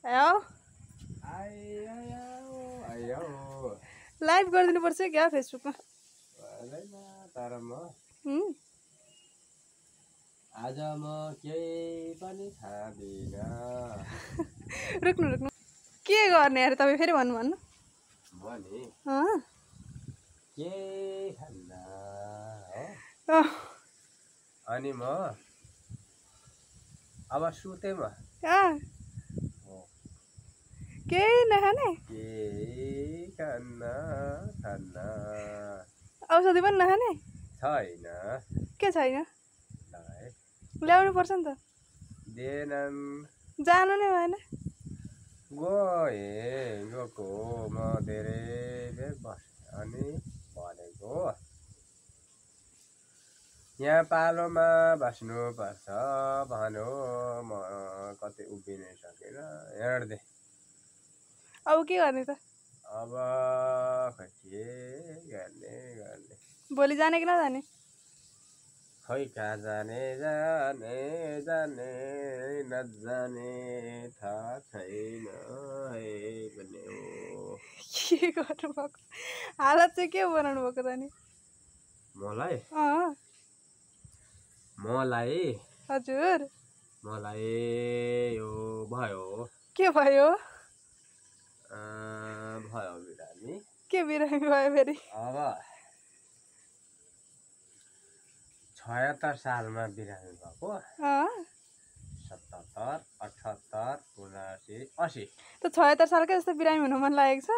आओ आयो लाइभ गरिदिनु पर्छ क्या फेसबुकमा तर म आज म केही पनि खाँदिन रुक्नु रुक्नु के गर्ने यार तपाईँ फेरि भन्नु भन्नु म नि केही खान्न हो अनि म अब सुते म केही नखाने केही खान्न औषधि पनि नखाने छैन के छैन ल्याउनु पर्छ नि त दिएनन् जानु नै भएन गएको म धेरै बेर बसेँ अनि भनेको यहाँ पालोमा बस्नुपर्छ भन्यो म कतै उभिनै सकेन हेर्दै अब के गर्ने त अब खै के गर्ने भोलि जाने कि नजाने खै कहाँ जाने नजाने थाहा छैन है भन्ने हो के गर्नुभएको हालत चाहिँ के बनाउनु भएको त नि मलाई हजुर मलाई यो भयो के भयो बिरामी के बिरामी भयो फेरि अब 76 सालमा बिरामी भएको 77 78 79 80 त 76 सालकै जस्तो बिरामी हुनु मन लागेको छ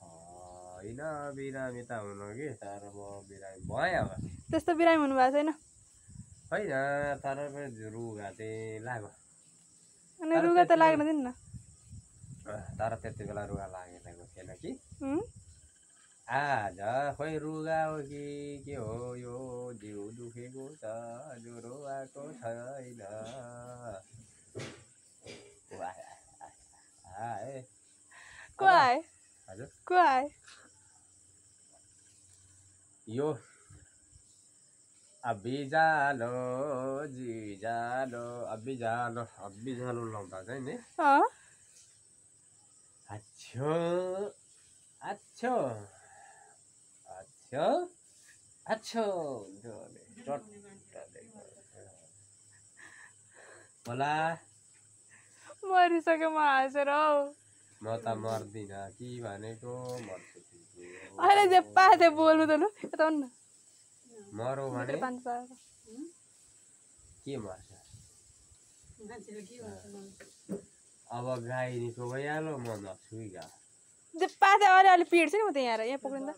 होइन बिरामी त हुनु कि तर म बिरामी भएँ अब त्यस्तो बिरामी हुनु भएको छैन होइन तर रुगा चाहिँ लाग्यो अनि रुगा त लाग्न दिन्न तर त्यति बेला रुगा लागेको थिएन कि आज खोइ रुगा हो कि के हो यो जिउ दुखेको छ ज्वरो आएको छैन को आए हजुर को आए यो अभिजालो जिजालो अभिजालो लाउँदा चाहिँ नि अच्छो होला मरिसक्यो म हाँसेर हौ म त मर्दिन कि भनेको मर्छु अहिले जे पाए थियो बोल्नु त लु यता आउनु न मरौ भने के मर्छ अब गाई निको भइहाल्यो म नछु गा जे पाए थियो अलि पिड्छ नि म त यहाँ पक्रिँदा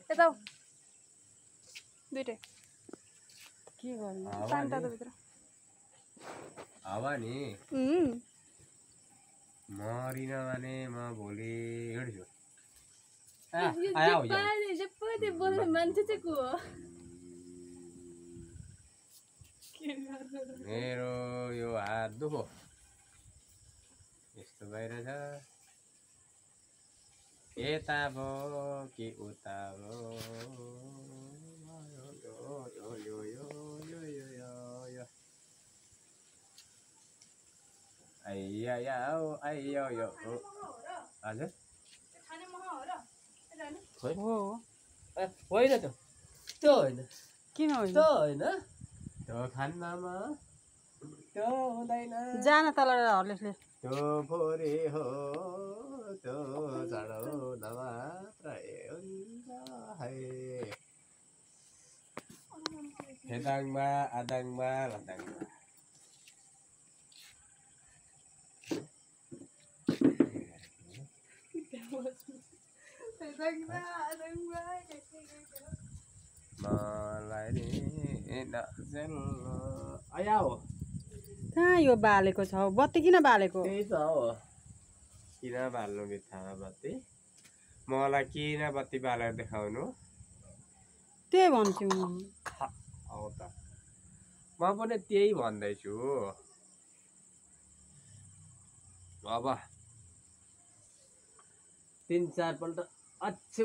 यता दुइटै के गर्नु पानी तातो भित्र अब नि मरिन भने म भोलि हिँड्छु मेरो यो हात दुखो यस्तो भइरहेछ यता भयो कि उता भयो हजुर होइन त त्यो होइन किन होइन त्यो खान्नमा त्यो हुँदैन जान तल हर्लिसले त्यो फोरे हो त्यो चढाउन मात्रै हुन्छ है हेदाङमा आदाङमा लदाङमा मलाई नि आया हो कहाँ यो बालेको छ बत्ती किन बालेको त्यही त हो किन बाल्नु बित्थामा बत्ती मलाई किन बत्ती बालेर देखाउनु त्यही भन्छु हो त म पनि त्यही भन्दैछु अब 3-4 पल्ट अच्छो